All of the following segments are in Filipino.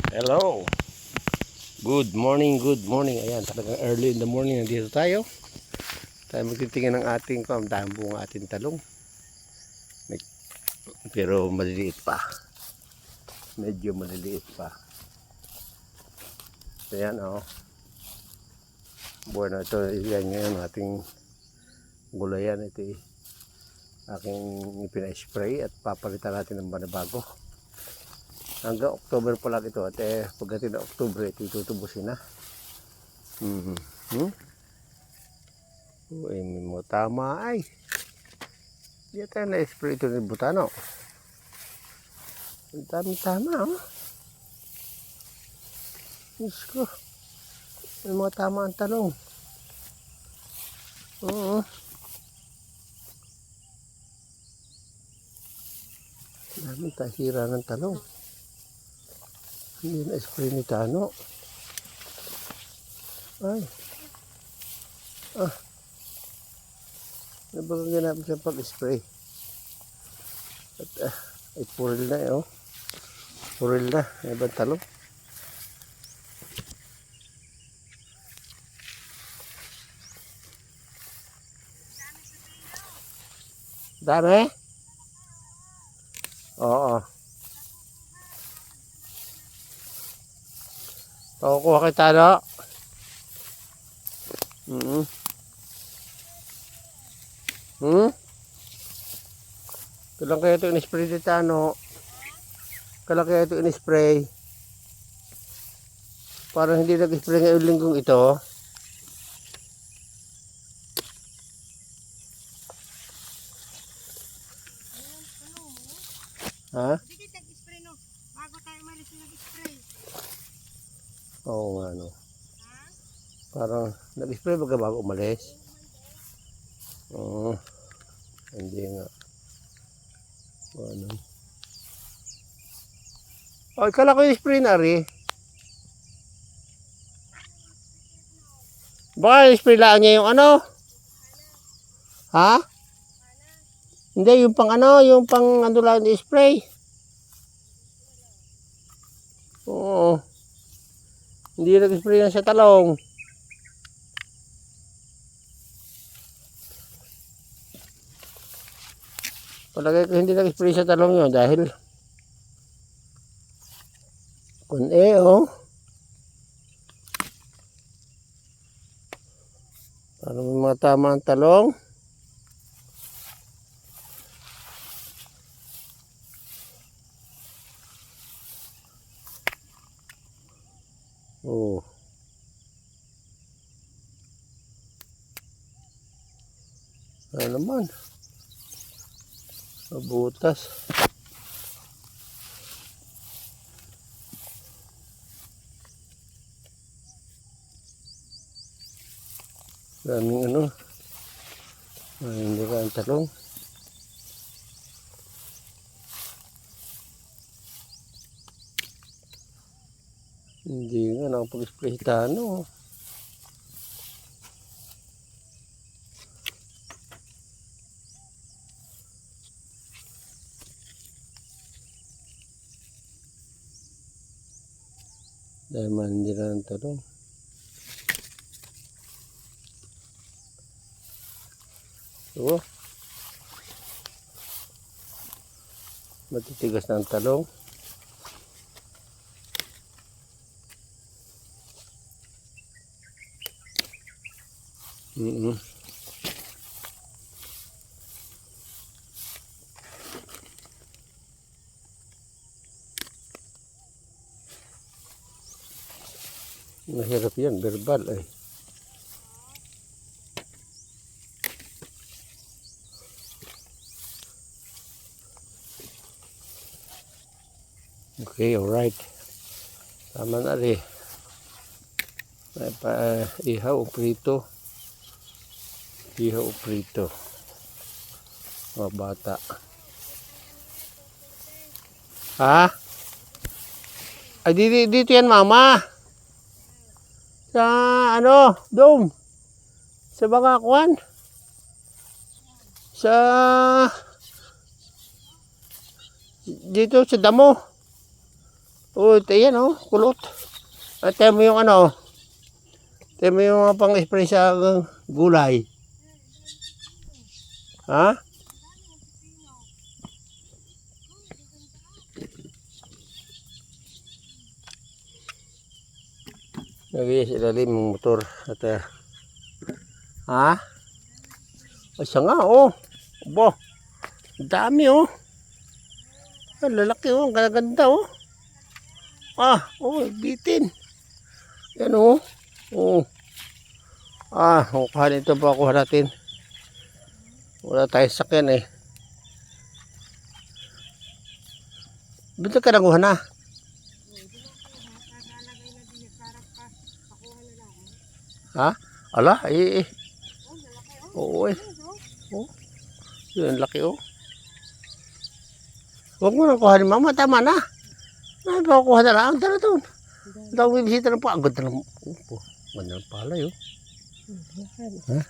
Hello. Good morning, good morning. Ayan, talagang early in the morning nandito tayo. Tayo magtitingin ng ating dami bunga ating talong. Pero maliliit pa. Medyo maliliit pa. Ayan oh. Bueno, ito yan ngayon ating gulayan. Ito aking ipina-spray at papalitan natin ng banabago. Hanggang October pa lang ito at pagdating ng October ito itutubusin na. Uy, mo tama ay. Di tayo na-spray ito ni Butano. Ang dami-tama oh. Diyos ko. May mga tama ang talong. Oo. Daming tahira ng talong. Hindi na-spray ni Tano. Ay. Nabagang ganapin siya pag-spray. At ay puril na oh. Puril na. May ibang talong. Dami? Oo. Pakukuha kay Tano. Kailan kaya ito in-spray ni Tano? Kailan kaya ito in-spray? Parang hindi nag-spray ngayong linggong ito. Ha? Hindi kita nag-spray no. Bago tayo umalis nag-spray. Oo nga no. Ha? Parang nag-spray bago umalis. Oo. Hindi nga. Ano? Oh, kala ko yung spray na rin. Baka yung spray lang niya yung ano? Ha? Hindi, yung pang ano, yung pang ano lang yung spray. Oo. Hindi nag-spray yan sa talong. Palagay ko hindi nag-spray sa talong yun dahil kung oh. Parang may mga tama ang talong. Oh. Ano naman? Mabutas. Daming ano. Hindi ka ang talong. Hindi nga nakapag-spray Tano. Dahil man hindi na ang talong. So, matitigas na ang talong. Mahirap yan, verbal ay. Okay, alright. Tama na rin. May pa ihaw o prito. Ihaw o prito. Mga bata. Ha? Ay, dito yan mama. Sa ano, dome. Sa Bangakuan. Sa dito sa damo. Oh, ito yan oh, kulot. At tayo mo yung ano, tayo mo yung mga pang-spray sa gulay. Ha? Nagigis ilalim ng motor. At, ha? Ay, siya nga oh. Aba, dami oh. Ang lalaki oh, ang ganda oh. Ah, oh, bitin. Yan oh. Oh. Ah, kukuhanin ito pa kuha natin. Wala tayong sakyan eh. Dito ka nakuha na. Ha? Ala, eh. Oo eh. Oh. Yun, laki oh. Huwag mo nang kuhanin, mama. Tama na. Ay, baka kuha na lang. Tara doon. Daw may bisita ng pa. Ang ganda ng... Oh, ganda ng palay oh. Ha?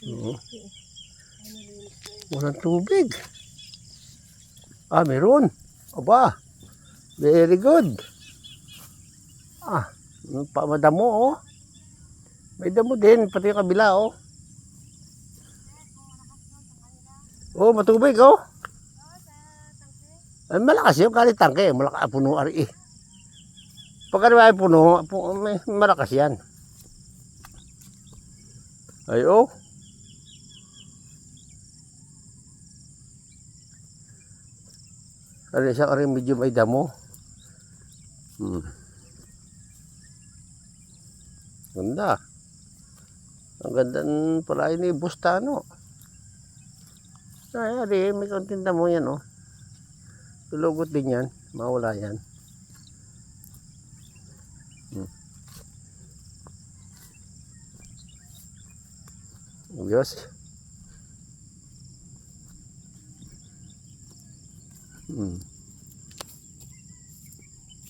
Oo. Walang tubig. Ah, meron. Aba. Very good. Ah, madamo oh. May damo din, pati yung kabila oh. Oh, matubig oh. Ay, malakas yun, kahit tangke. Malakas, puno ari eh. Pagka naman ay puno, malakas yan. Ay oh. Ano siya rin medyo may damo. Ganda. Ang ganda pala ni Bustano. Ay, ari, may konting damo yan oh. Tulugot din yan. Mawala yan. Diyos.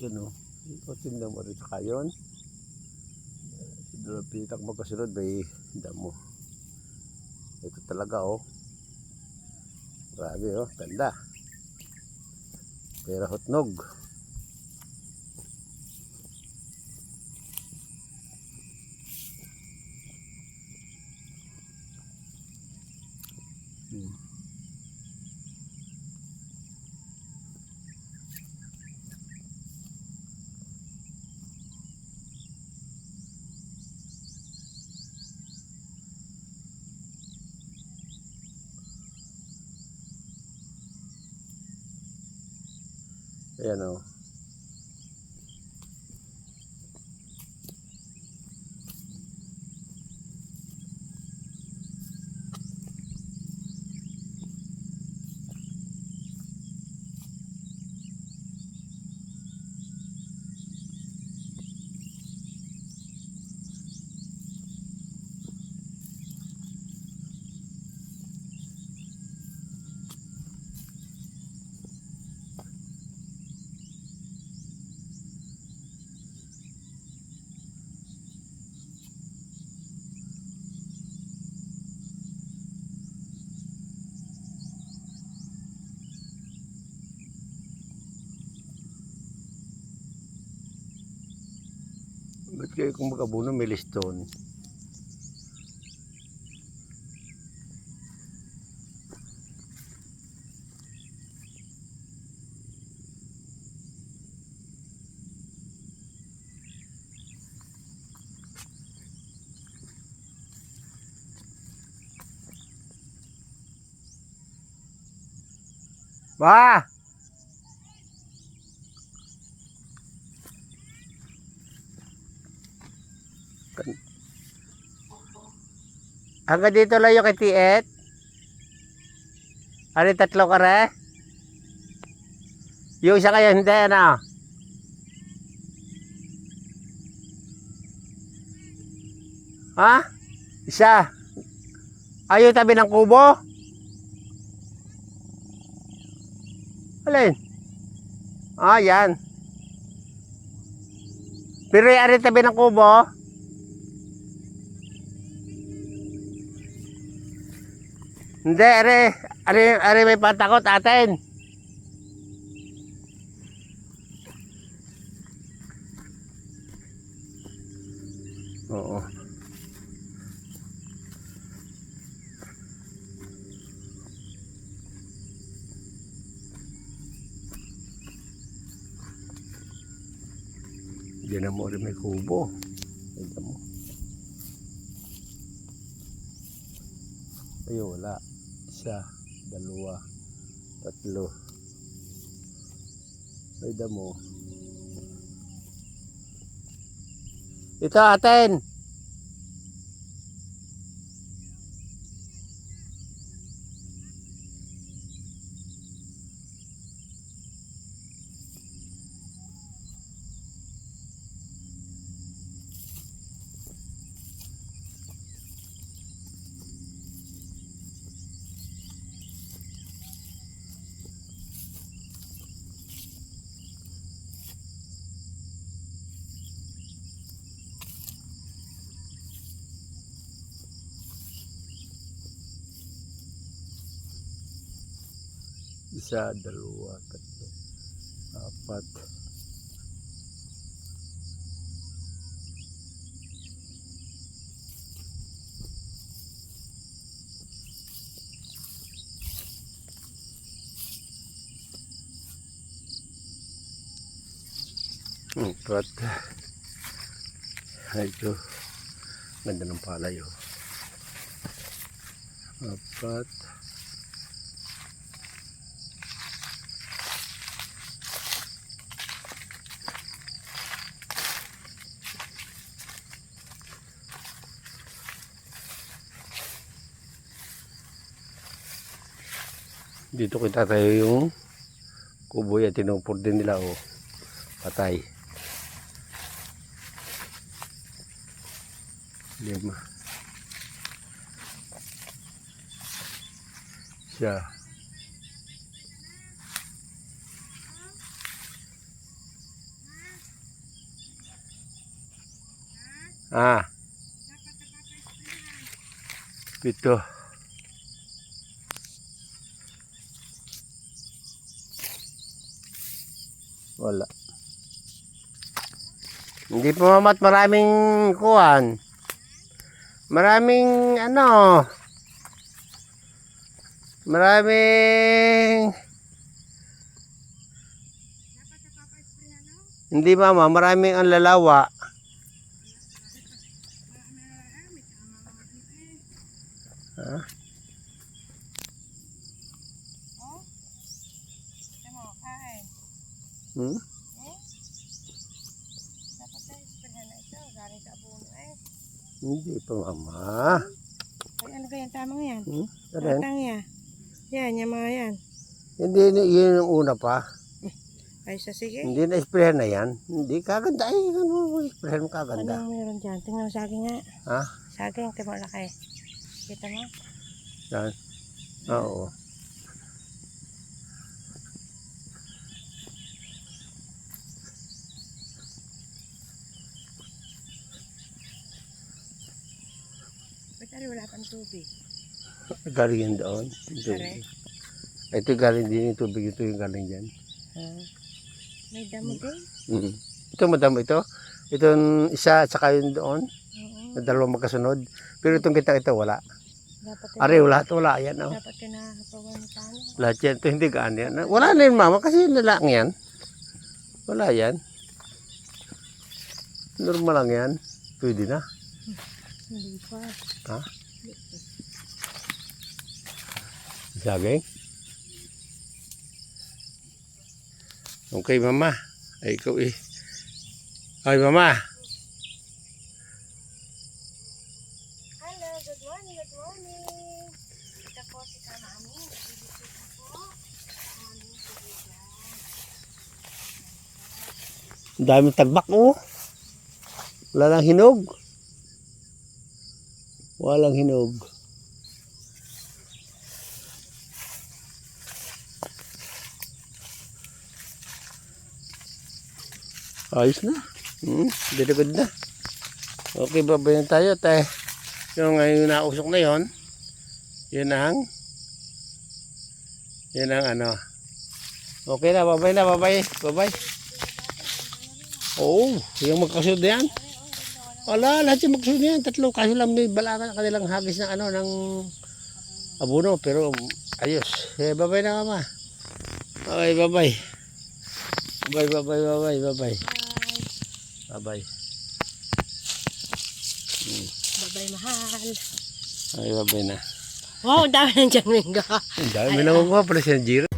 Yan o. Tingnan mo rin sa kayon. Doon pitak magkasunod may damo. Ito talaga oh. Grabe oh. Ganda. Pero hotnog. Ayan o. Ba't kayo kung mag-abuno may liston? Ba! Hanggang dito lang yung kitiit? Ano tatlo ka re? Yung isa kayo hindi ano? Ha? Isa? Ayaw tabi ng kubo? Alin? Ah, yan. Pero yung ari tabi ng kubo? Hindi, ari may patakot atin. Oo. Diyan mo rin may kubo. Diyan mo. Ay, wala. Isa, dalawa, tatlo. Ay, damo. Ito atin. Isa, dalawa, tatlo, apat. Apat. Ito. Ganda ng palay, oh. Apat. Dito kita tayo yung kuboy at tinupor din nila, oh. Patay. 5. Siya. Ah. 7. Wala. Hindi pa mamat, maraming kuwan. Maraming ano. Maraming hindi mama, maraming ang lalawa. Ha? Oh? Tama, kain. Hmm? Dapat tayo isprehan na ito. Galing sa abono eh. Hindi pa mama. Ay, ano kaya tamang yan? Ano? Tatang yan. Yan, yung mga yan. Hindi, yun yung una pa. Ay, sige. Hindi na isprehan na yan. Hindi, kaganda. Ay, ano, isprehan mo kaganda. Anong meron dyan? Tingnan mo saging nga. Ha? Saging, ito mo laki. Kita mo? Yan. Oo. Ba't ari wala pang tubig? Galing yan doon. Pare? Ito galing din yung tubig. Ito yung galing dyan. May damo din? Ito madamo ito. Ito isa at saka yun doon. Oo. Dalawang magkasunod. Pero itong kita ito wala. Dapat Ari, wala ito. Wala yan. Oh. dapat kinakapawan ni Tano. Lahat yan. Ito hindi gaan yan. Wala na yun mama kasi nalang yan. Wala yan. Normal lang yan. Pwede na. Hindi pa. Ha? Saging? Okay mama. Ay ikaw eh. Ay mama. Hello, good morning, good morning. Ito po si Kamami. Nagbibisita po. Aming tubigan. Ang daming tagbak oh. Wala lang hinog. Walang hinog. Ayos na. Very good na. Okay, babayan tayo. Yung ngayon nausok na yon. Yun ang ano. Okay na, babay na, babay. Babay. Oo, yung magkasunod yan. Wala, lahat yung magsunod yan. Tatlo, kaso lang may balakan kanilang hagis ng ano, ng abono. Pero ayos. Eh, bye-bye na kama. Bye, bye-bye. Bye, bye-bye, bye-bye, bye-bye. Bye-bye. Bye-bye, mahal. Ay, bye-bye na. Wow, ang dami ng dyan, Mingo. Ang dami na makuha pala siya ng Jiro.